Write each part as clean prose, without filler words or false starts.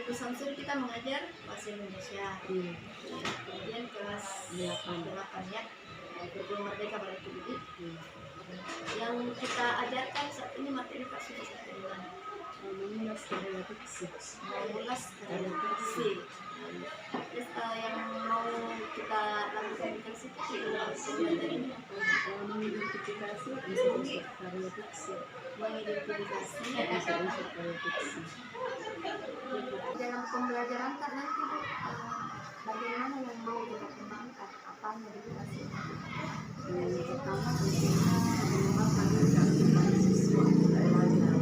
Ibtu Samsul kita mengajar bahasa Indonesia. Kemudian kelas 8 ya, Kurikulum Merdeka berarti Budi. Yang kita ajarkan saat ini materi Kak sudah satu bulan. Mengulas karya fiksi. Terus yang mau kita lakukan di kelas itu ini mengidentifikasi karya fiksi. Dalam pembelajaran kan nanti Bu, bagaimana yang mau kita kembangkan, apanya dikasih? Yang pertama tentunya mengembangkan keaktifan siswa belajar.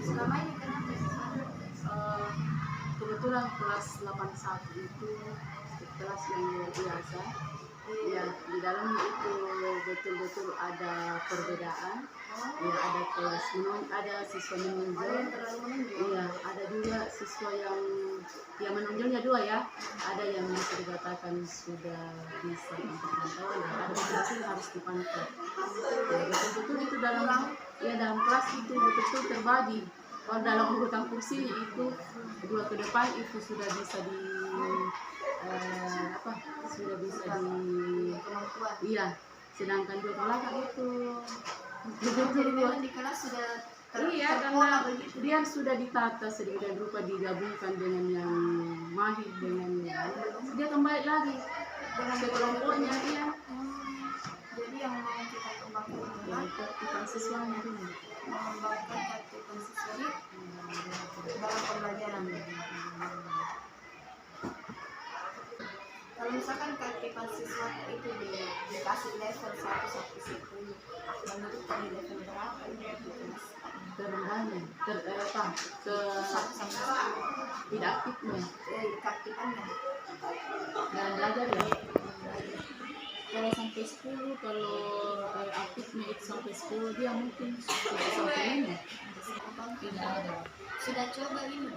Selama ini kenapa? Kebetulan kelas 81 itu kelas yang luar biasa. Ya, di dalamnya itu betul-betul ada perbedaan. Ya, ada kelas ada siswa menonjol. Iya, ada juga siswa yang menonjolnya 2 ya. Ada yang bisa dikatakan sudah bisa dipantau, dan ada beberapa yang harus dipantau. Ya, betul-betul itu dalam kelas itu betul-betul terbagi. Kalau dalam urutan kursinya itu 2 ke depan itu sudah bisa kemampuan. Iya, sedangkan 2 ke belakang itu jadi memang di kelas sudah karena dia sudah ditata sedemikian rupa, digabungkan dengan yang mahir dengan dia kembali lagi dengan kelompoknya dia. Jadi yang mau kita kembangkan adalah siswanya dulu, mengembangkan keaktifan siswa dalam pembelajaran. Kalau misalkan keaktifan siswa itu dikasih level 1 sampai 10, menurut kami level berapa itu? Terendahnya, ke 1 sampai 10 tidak aktifnya, keaktifannya dalam belajar ya. Kalau sampai 10, kalau aktifnya itu sampai 10, dia mungkin sampai 5. Tidak ada. Sudah coba ini.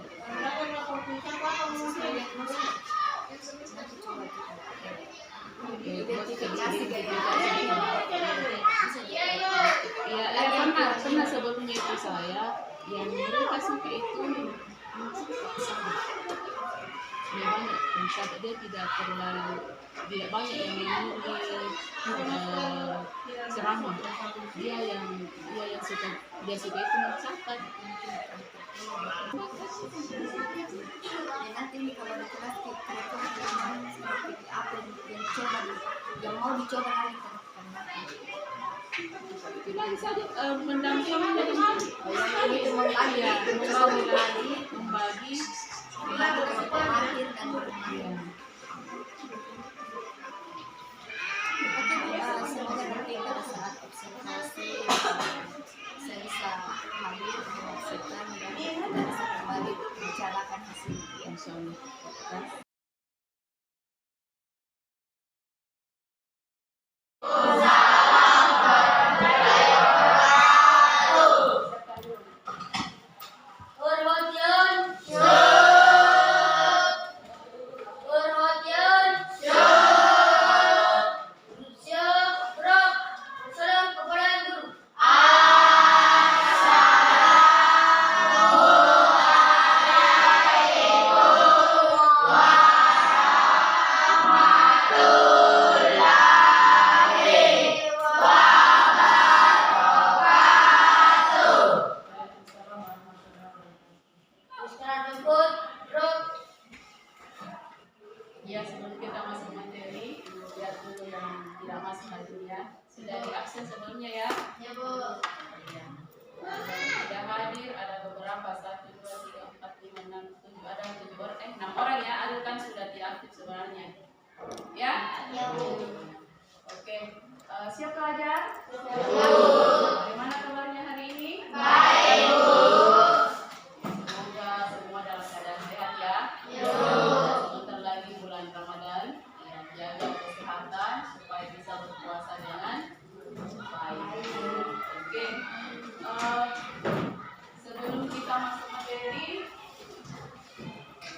Pernah sebelumnya itu saya yang mereka suka itu banyak, misalnya dia tidak banyak yang memenuhi ceramah. Dia suka itu mencatat. Nanti kalau di kelas seperti apa yang mau dicoba lagi kan saja mendampingi membagi pemahir dan bermain. Semoga nanti pada saat observasi saya bisa hadir menyaksikan dan bisa kembali bicarakan hasilnya. Ya, sebelum kita masuk materi, lihat dulu yang tidak masuk hari ya. Sudah diakses sebelumnya ya? Ya, Bu. Ya. Sudah hadir ada beberapa, 1, 2, 3, 4, 5, 6, 7, ada 7 orang, 6 orang ya, ada kan sudah diaktif sebenarnya. Ya? Ya, Bu. Oke, siap pelajar? Ya, Bu. Bagaimana kabarnya hari ini? Baik, Bu. Semoga semua dalam keadaan sehat ya. Ya, Bu. Sebentar lagi bulan Ramadan, jaga kesehatan supaya bisa berpuasa dengan baik. Oke. Sebelum kita masuk materi,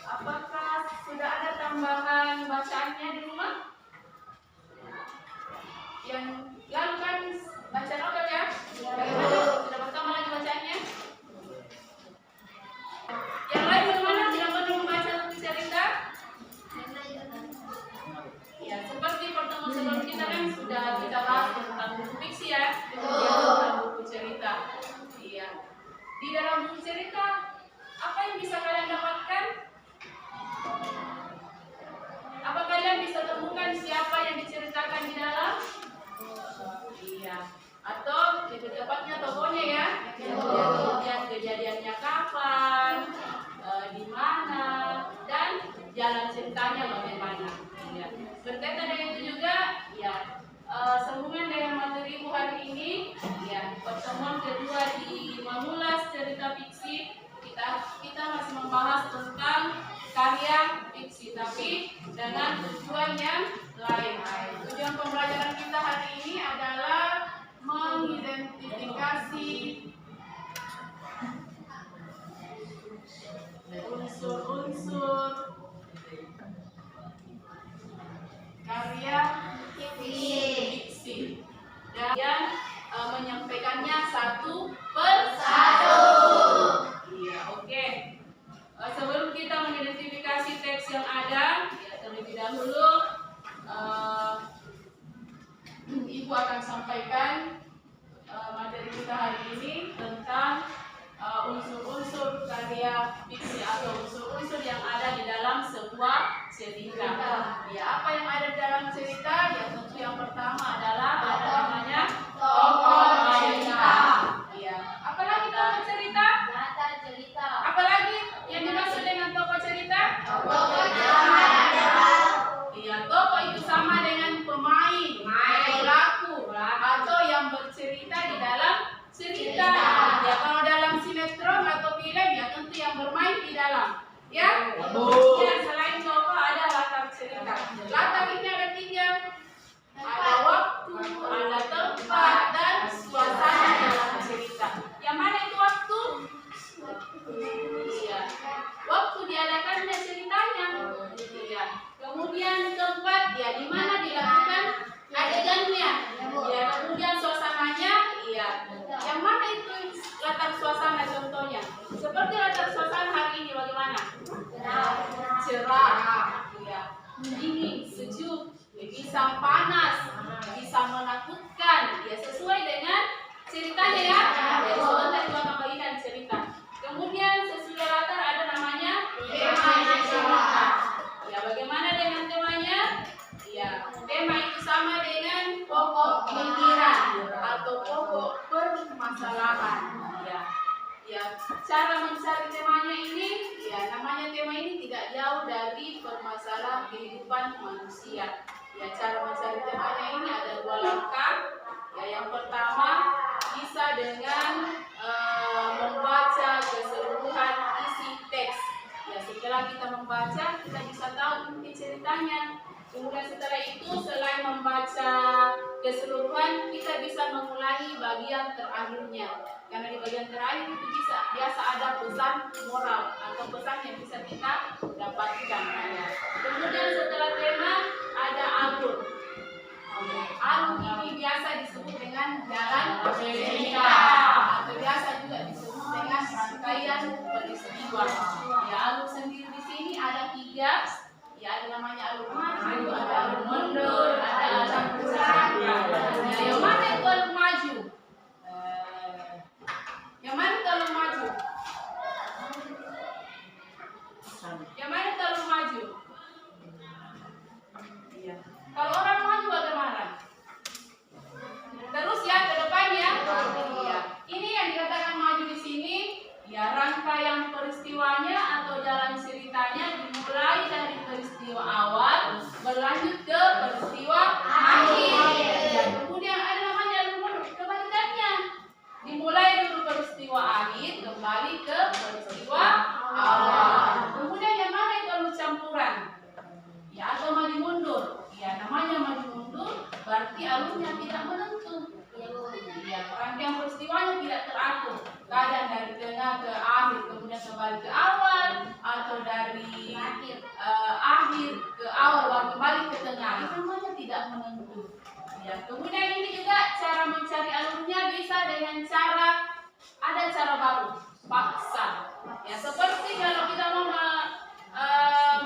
apakah sudah ada tambahan bacaannya di rumah? Yang lalu kan baca novel ya? Bagaimana? Sudah bertambah lagi bacaannya? Yang lain bagaimana? Yang belum membaca sudah kita bahas tentang buku fiksi ya, tentang buku cerita. Iya. Di dalam buku cerita, apa yang bisa kalian dapatkan? Apa kalian bisa temukan siapa yang diceritakan di dalam? Iya. Atau lebih tepatnya tokohnya ya? Kemudian kejadiannya kapan, di mana, dan jalan ceritanya bagaimana. Ya. Berkaitan dengan itu juga, ya, sehubungan dengan materi ibu hari ini, ya, pertemuan kedua di mengulas cerita fiksi, kita masih membahas tentang karya fiksi, tapi dengan tujuan yang lain. Tujuan pembelajaran kita hari ini adalah mengidentifikasi unsur-unsur karya fiksi dan menyampaikannya satu persatu. Iya, oke. Sebelum kita mengidentifikasi teks yang ada, ya, terlebih dahulu Ibu akan sampaikan materi kita hari ini tentang unsur-unsur karya fiksi atau unsur-unsur yang ada di dalam sebuah cerita. Ya, apa yang ada di dalam cerita? Ya, tentu yang pertama adalah ada namanya tokoh cerita. Ya, apalagi tokoh cerita? Apalagi yang dimaksud dengan tokoh cerita? Iya, tokoh itu sama dengan pemain, pelaku, atau yang bercerita di dalam cerita. Ya, kalau dalam sinetron atau film, ya tentu yang bermain di dalam. Ya, kemudian selain tokoh ada latar cerita. Latar ini ada 3. Ada waktu, ada tempat, dan suasana dalam cerita. Yang mana itu waktu? Iya, waktu diadakannya ceritanya. Iya. Kemudian tempat, ya di mana dilakukan adegannya. Ya, kemudian suasananya, iya. Yang mana itu latar suasana contohnya? Seperti latar suasana hari ini bagaimana? Cerah, ya, dingin, sejuk, bisa panas, bisa menakutkan, ya sesuai dengan ceritanya ya. Sebentar kita akan bagikan cerita. Kemudian sesudah latar ada namanya temanya cerita. Ya, bagaimana dengan temanya? Ya, tema itu sama dengan pokok pikiran atau pokok permasalahan. Ya, cara mencari temanya ini, ya namanya tema ini tidak jauh dari permasalahan kehidupan manusia. Ya, cara mencari temanya ini ada 2 langkah. Ya, yang pertama bisa dengan membaca keseluruhan isi teks. Ya, setelah kita membaca, kita bisa tahu inti ceritanya. Kemudian setelah itu, selain membaca keseluruhan, kita bisa mengulangi bagian terakhirnya. Karena di bagian terakhir itu biasa ada pesan moral atau pesan yang bisa kita dapatkan. Kemudian setelah tema ada alur. Alur ini biasa disebut dengan jalan cerita atau biasa juga disebut dengan rangkaian peristiwa. Ya, alur sendiri di sini ada 3. Ya, ada namanya alur maju, ada alur mundur, ada alur berjalan. Ya, yang mana itu alur maju? Yang mana itu alur maju? Yang mana itu alur maju? Iya. Kalau orang maju bagaimana? Terus ya ke depannya. Iya. Ini yang dikatakan maju di sini, ya rangkaian peristiwanya atau jalan ceritanya dimulai dari peristiwa awal berlanjut ke peristiwa akhir. Ya, kemudian ada namanya alur mundur, kebalikannya. Dimulai dulu peristiwa akhir kembali ke peristiwa awal. Kemudian yang mana itu alur campuran? Ya, atau maju mundur. Ya, namanya maju mundur berarti alurnya tidak menentu. Ya, rangkaian peristiwanya tidak teratur. Kadang dari tengah ke akhir, kemudian kembali ke awal, atau dari akhir ke awal baru kembali ke tengah. Itu namanya tidak menentu. Ya, kemudian ini juga cara mencari alurnya bisa dengan ada cara baru, paksa. Ya, seperti kalau kita mau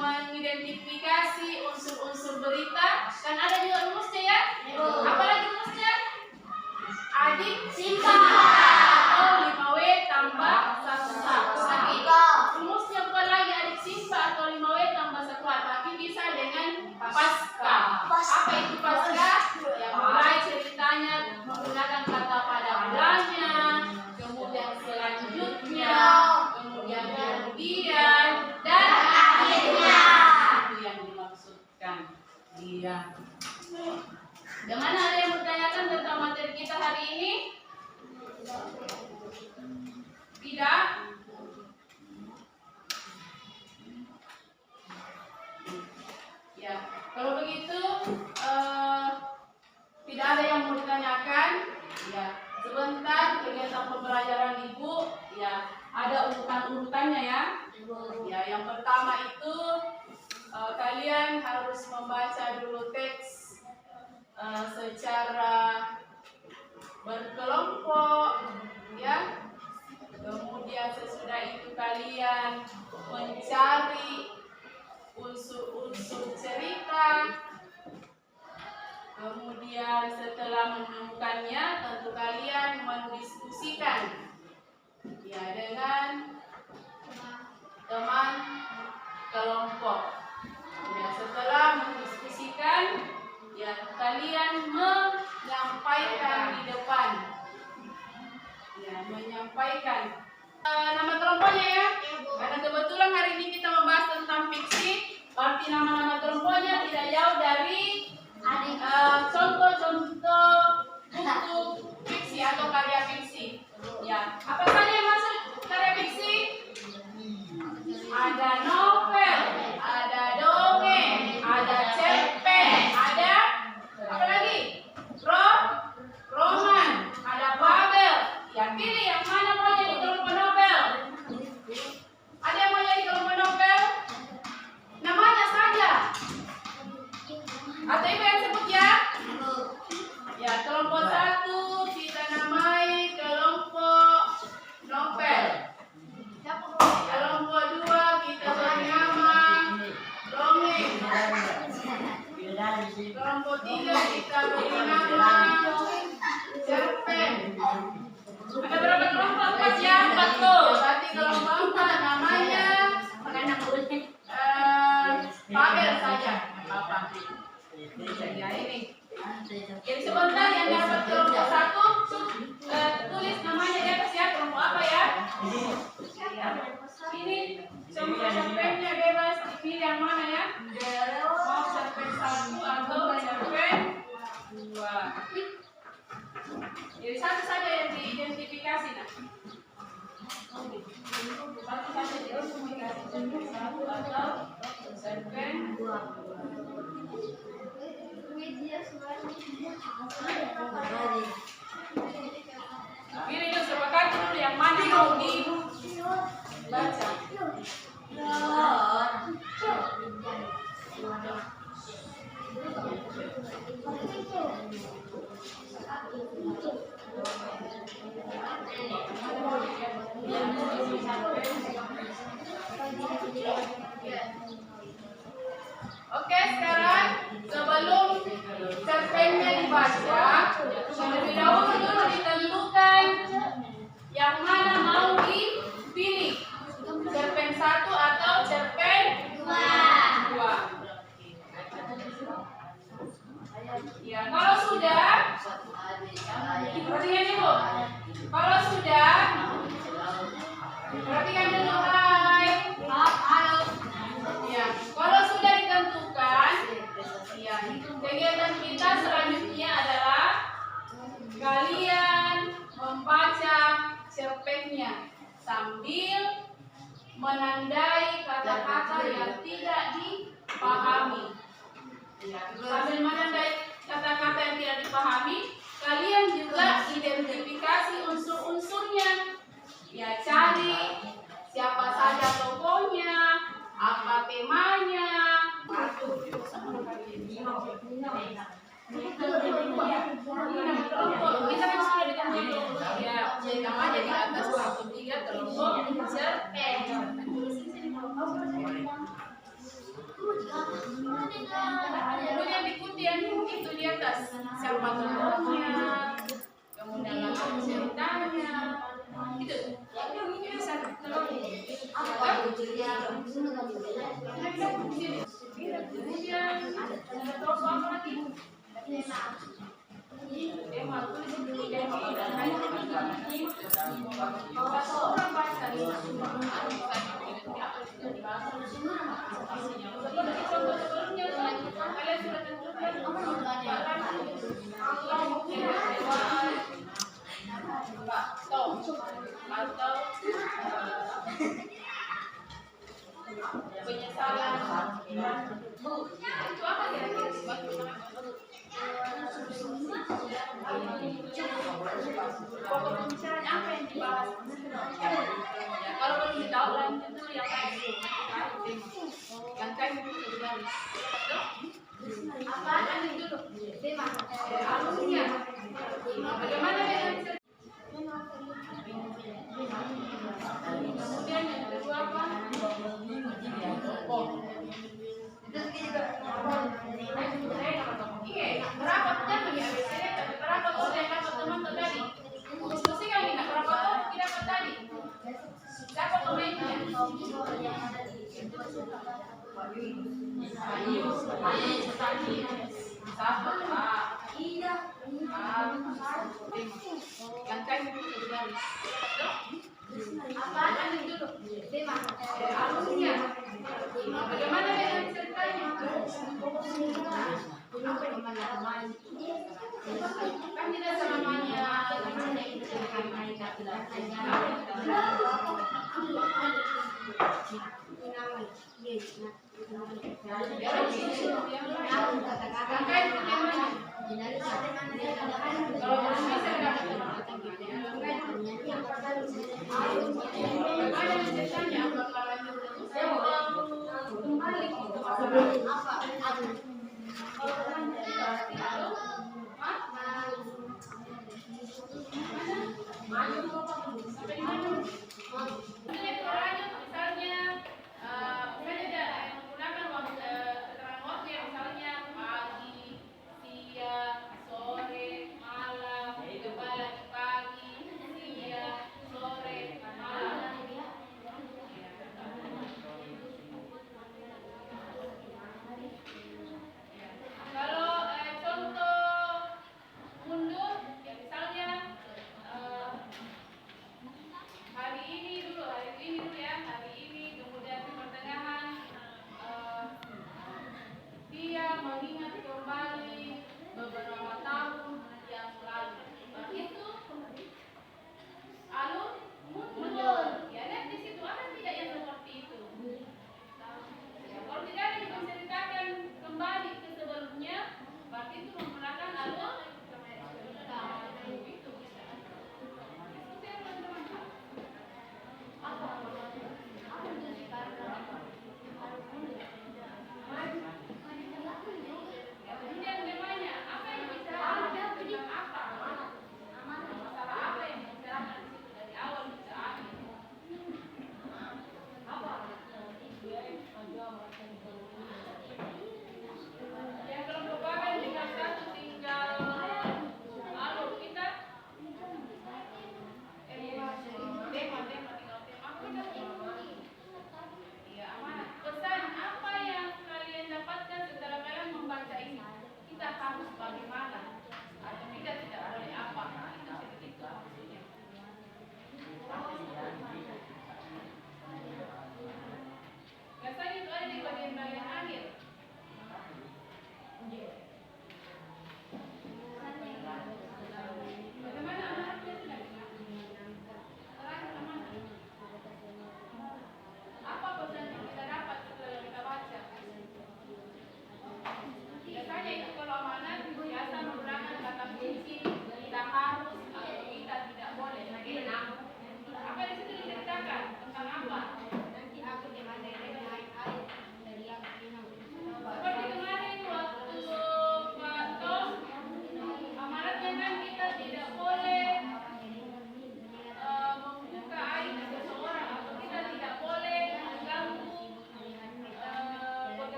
mengidentifikasi unsur-unsur berita, kan ada juga rumusnya ya. Apa Bagaimana, ada yang bertanyakan tentang materi kita hari ini? Tidak? Ya, kalau begitu tidak ada yang mau ditanyakan. Ya, sebentar kegiatan pembelajaran Ibu. Ya, ada urutan-urutannya ya. Ya, yang pertama itu kalian harus membaca dulu teks secara berkelompok, ya. Kemudian sesudah itu kalian mencari unsur-unsur cerita. Kemudian setelah menemukannya, tentu kalian mendiskusikan ya dengan teman kelompok. Ya, setelah mendiskusikan, ya kalian menyampaikan di depan. Ya, menyampaikan nama kelompoknya ya. Karena kebetulan hari ini kita membahas tentang fiksi, berarti nama-nama kelompoknya tidak jauh dari contoh-contoh buku fiksi atau karya fiksi. Ya, apa saja yang masuk karya fiksi? Ada novel, ada dongeng, ada cerpen, ada apa lagi? Roman, ada fabel. Ya, pilih yang mana mau jadi kelompok novel. Ada yang mau jadi kelompok novel? Namanya saja. Atau ibu yang sebut ya? Ya, kelompok 1 kita namai kelompok novel. Kelompok 2 kita beri nama dongeng. Kelompok 3 kita beri nama cerpen. Ada berapa kelompok? 4 ya? 4 tuh. Berarti kelompok 4 namanya fabel saja. Bapak. Ya, ini. Jadi sebentar yang dapat kelompok 1 tulis namanya di atas ya, kelompok apa ya? Ini semua cerpennya bebas dipilih yang mana ya? Mau cerpen 1 atau cerpen 2. Jadi satu saja yang diidentifikasi nah. Satu saja diidentifikasi cerpen 1 atau cerpen 2. Pilih dulu, sepakati dulu yang mana mau dibaca. Oke, sekarang sebelum cerpennya dibaca, terlebih dahulu ditentukan yang mana mau dipilih, cerpen 1 atau cerpen 2. Ya, kalau sudah, perhatikan dulu. Kalau sudah, perhatikan dulu. Halo. Ya, kalau sudah ditentukan, ya, kegiatan kita selanjutnya adalah kalian membaca cerpennya sambil menandai kata-kata yang tidak dipahami. Ya, sambil menandai kata-kata yang tidak dipahami, kalian juga identifikasi unsur-unsurnya. Ya, cari siapa saja tokohnya, apa temanya. Kita kan sudah ditentukan ya, namanya di atas 1-3 kelompok cerpen. Kemudian diikuti yang itu di atas, siapa tokohnya, kemudian latar ceritanya, gitu. Bisa kemudian ada tokoh apa lagi? Orang baca contoh sebelumnya kalian sudah tentukan Alusnya. Bagaimana dengan kemudian yang kedua apa? Iya, berapa jam ya? Berapa tuh yang dapat teman tadi? Diskusi kan ini, berapa tuh kita dapat tadi? Siapa pemainnya? Ayo, tadi. Satu, yang kayak itu dari. Apaan itu dulu? Alusnya. Bagaimana dengan ceritanya? Kan tidak selamanya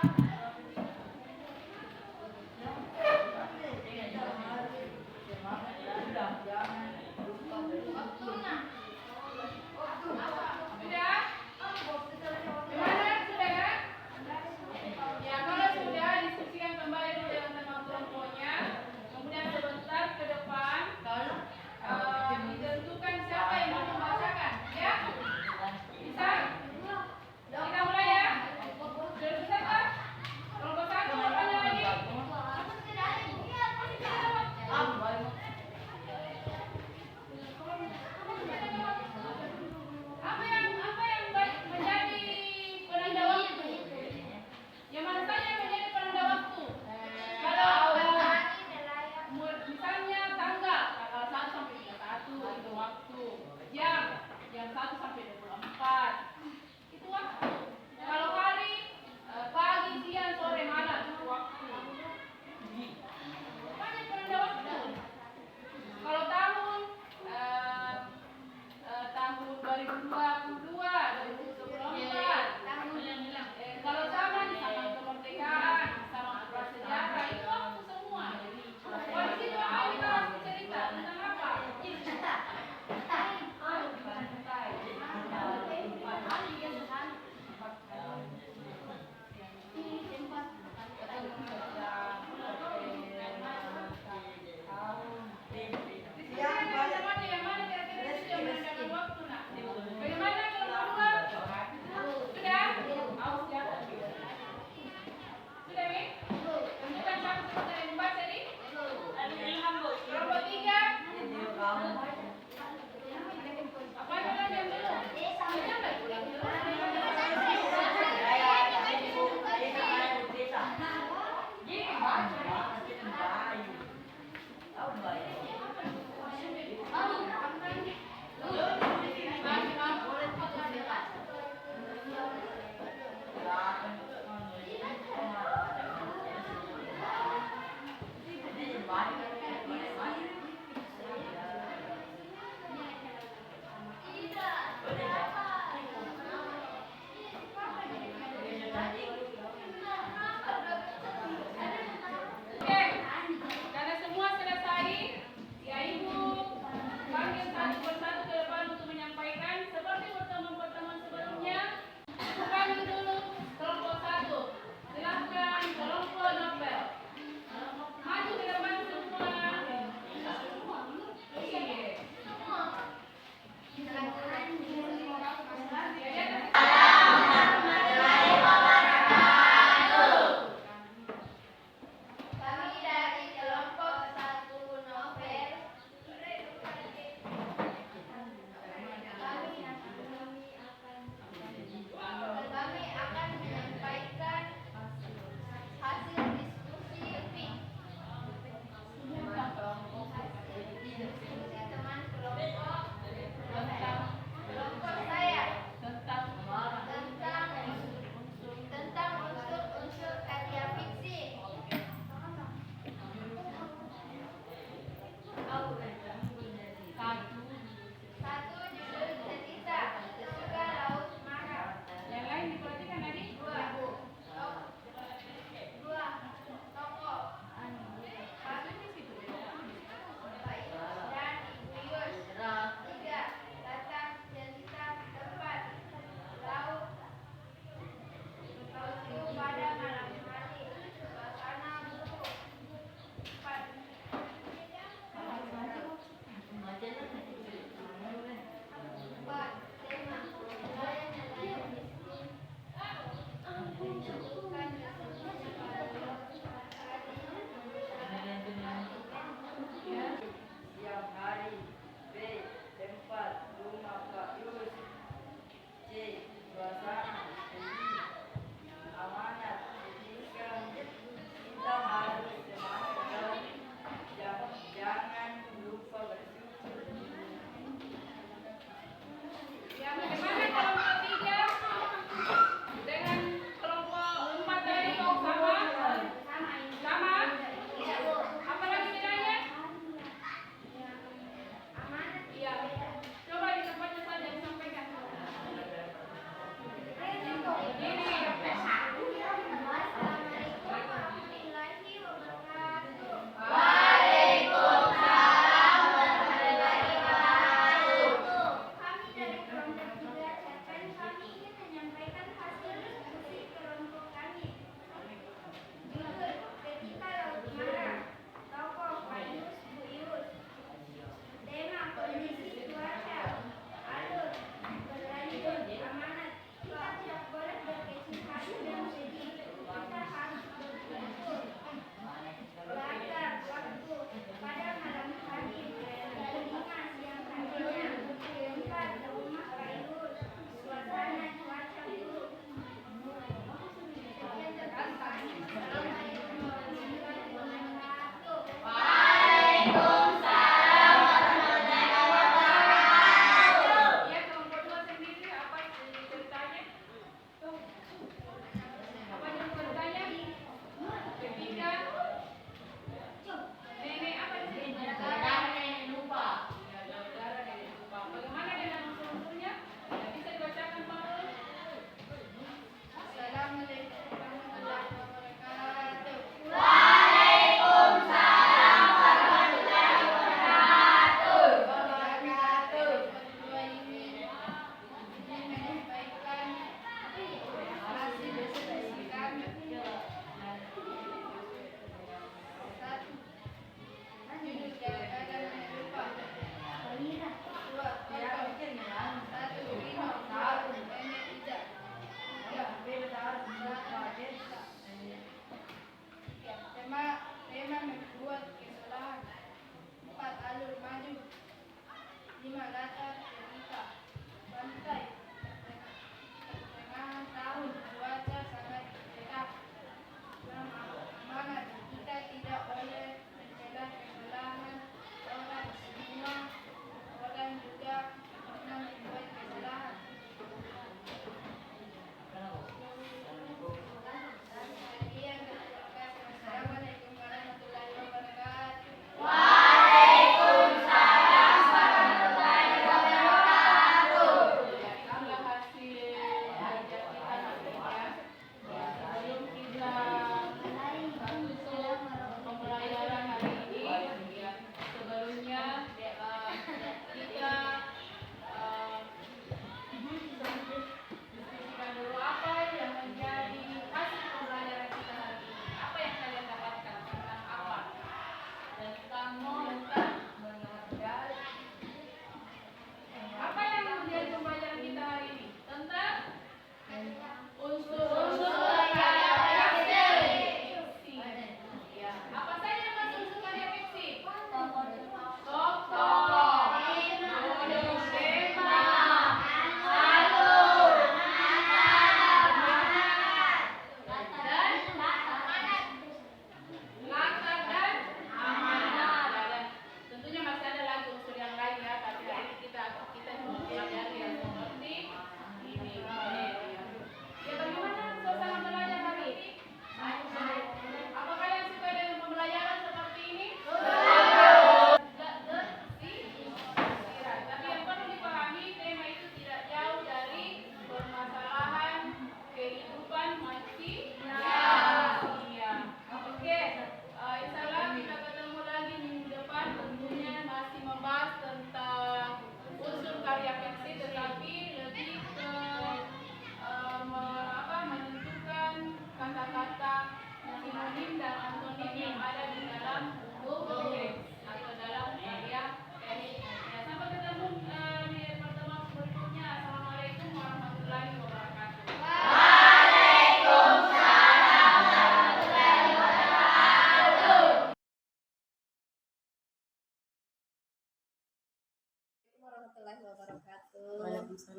Ya, kalau sudah diskusikan kembali dulu dengan teman kelompoknya. Kemudian sebentar ke depan ditentukan siapa yang mau membacakan, ya? Bisa? Kita mulai ya. Sudah bisa, Pak?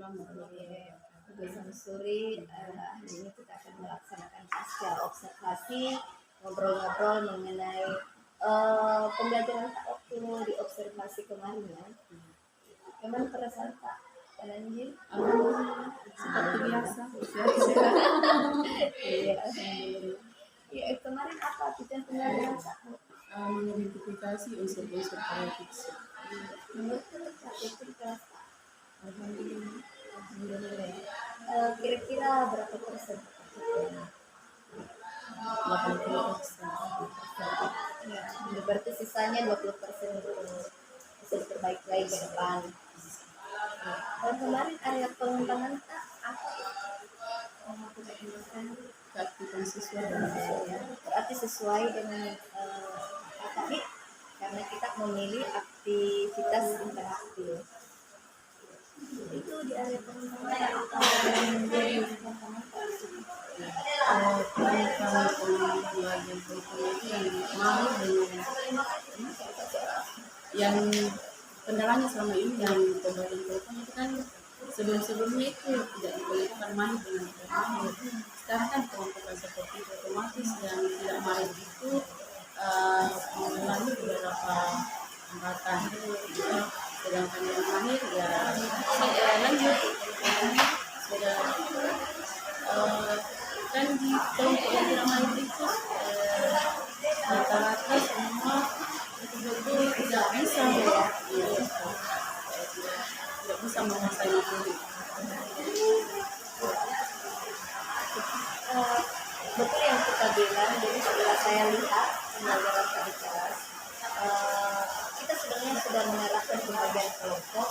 Ibu Samsuri, hari ini kita akan melaksanakan pasca observasi, ngobrol-ngobrol mengenai pembelajaran Kak waktu di observasi kemarin ya. Gimana perasaan Kak? Anjir? Seperti biasa. Iya, alhamdulillah. Ya, kemarin apa tujuan pembelajaran Kak? Mengidentifikasi unsur-unsur politik. Menurut Kak itu di kelas Kak? Alhamdulillah. Alhamdulillah. Kira-kira berapa persen? 80%. Ya, berarti sisanya 20% untuk bisa diperbaiki lagi ke depan. Dan kemarin area pengembangan Kak apa? Keaktifan siswa dan Ya, berarti sesuai dengan apa tadi? Karena kita memilih aktivitas interaktif. Itu di area pengembangan apa yang menjadi tantangan Kak? tentang pembelajaran politik itu yang mau dengan yang kendalanya selama ini yang pembelajaran politik itu kan sebelumnya itu tidak dibolehkan mahir dengan tidak mahir. Sekarang kan kelompok seperti itu otomatis yang tidak mahir itu mengalami beberapa hambatan. Sedangkan yang mahir ya sudah lanjut sudah kan di kelompok yang tidak mahir itu rata-rata semua betul-betul tidak bisa tidak bisa menguasai materi. Betul yang kita bilang, jadi setelah saya lihat pembelajaran tadi kelas, kita sebenarnya sudah menerapkan pembagian kelompok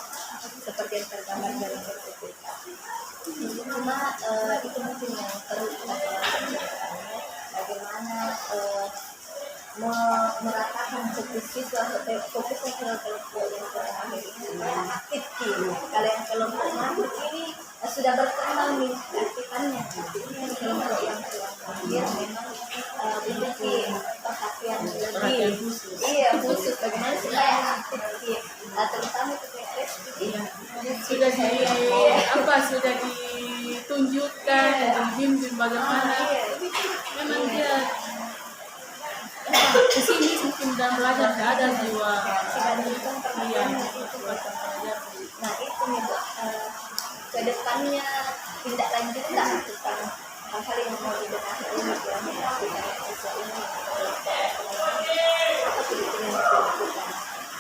seperti yang tergambar dalam sertifikat. Cuma itu mungkin yang perlu kita pelajari, bagaimana meratakan fokus siswa fokusnya ke kelompok yang terakhir ini aktif nih. Kalau yang kelompok mahir ini sudah berkembang nih aktifannya. Ini kelompok yang terakhir memang memiliki perhatian lebih. Iya khusus bagaimana supaya aktif sih, terutama terkait Sudah sudah ditunjukkan dibimbing bagaimana memang dia kesini mungkin dan belajar tidak ada jiwa nah itu nih Bu, ke depannya tindak lanjut nggak tentang hal-hal yang mau dibenahi ini kiranya kita siswa ini apa sebetulnya yang dilakukan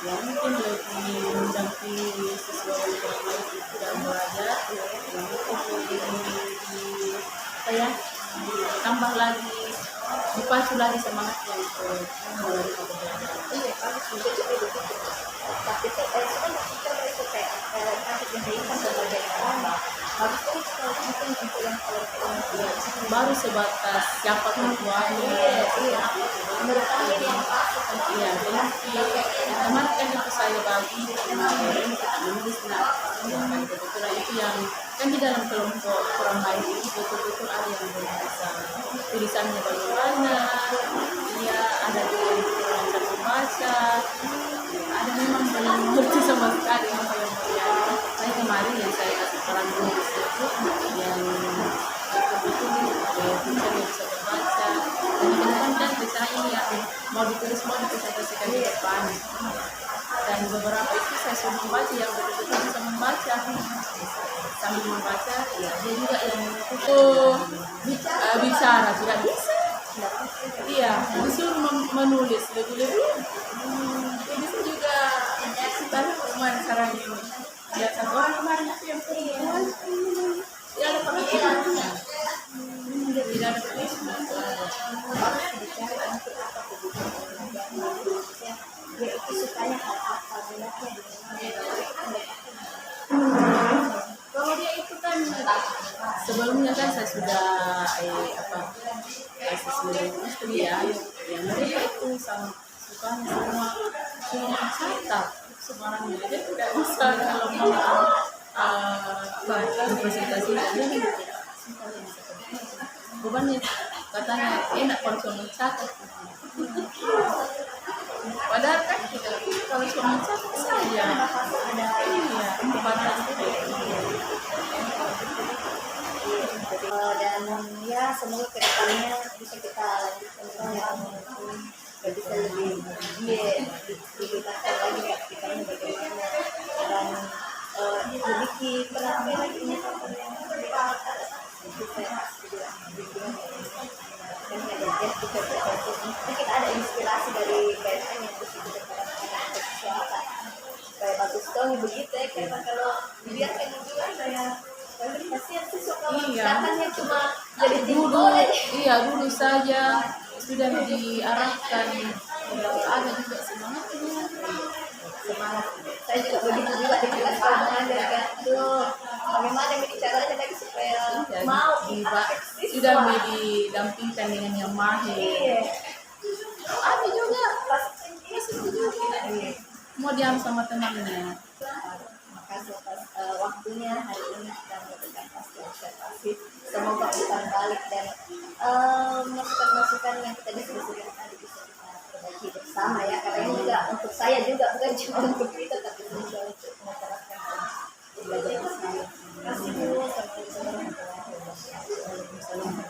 ya mungkin lebih mendampingi siswa yang kurang baik itu dalam belajar yang mungkin lebih ditambah lagi dipacu lagi semangatnya untuk melalui pembelajaran. Iya bagus juga begitu tapi sebenarnya kita itu kayak kasih pendidikan berbagai cara bagus sekali kalau mungkin untuk yang baru sebatas siapa ketuanya. Iya menurut kami yang Iya, jadi kemarin kan itu saya bagi kemarin kita menulis kebetulan itu yang kan di dalam kelompok kurang baik itu betul-betul ada yang belum bisa tulisannya bagaimana, iya ada yang kurang bisa membaca, ada memang belum mengerti sama sekali apa yang terjadi. Saya kemarin yang saya kasih saran menulis itu yang betul-betul bisa membaca dan kan biasanya ini yang mau dipresentasikan di depan dan beberapa itu saya suruh membaca yang betul-betul bisa membaca sambil membaca ya dia juga yang itu bicara tidak bisa iya disuruh menulis lebih-lebih bisa juga kita lumayan sekarang ini ya satu orang kemarin itu yang perempuan ya ada pengakuan tidak ada punishment dia itu sukanya apa kalau dia itu kan sebelumnya kan saya sudah istri ya yang mereka itu sama suka semua mencatat sebarang dia tidak bisa kalau mau presentasi dia bebannya katanya enak kalau cuma mencatat padahal kan kita kalau cuma mencatat saja ada 4 Jadi, dan ya semoga kedepannya bisa kita lanjutkan yang bisa lebih dilibatkan lagi praktikannya bagaimana dan lebih penampilan lagi ini yang mungkin ada inspirasi dari BNN yang bisa diterapkan untuk kesehatan supaya bagus dong begitu ya, karena kalau dibiarkan juga kayak pasien sih suka makannya cuma jadi timbul aja. Iya, dulu saja sudah diarahkan, ada juga semangatnya. Semangat. Saya juga begitu juga di kelas kalau mengajar kan. Tuh, bagaimana ini caranya lagi supaya mau sudah didampingkan dengan yang mahir. Iya. Ada juga Pas itu juga. Mau diam sama temannya. makasih atas waktunya hari ini kita memberikan pasti observasi. Semoga bukan balik dan masukan-masukan yang kita diskusikan tadi bisa kita perbaiki bersama ya. Karena ini juga untuk saya juga bukan cuma untuk kita tapi juga untuk masyarakat yang belajar bersama. Terima kasih Bu. Assalamualaikum warahmatullahi wabarakatuh.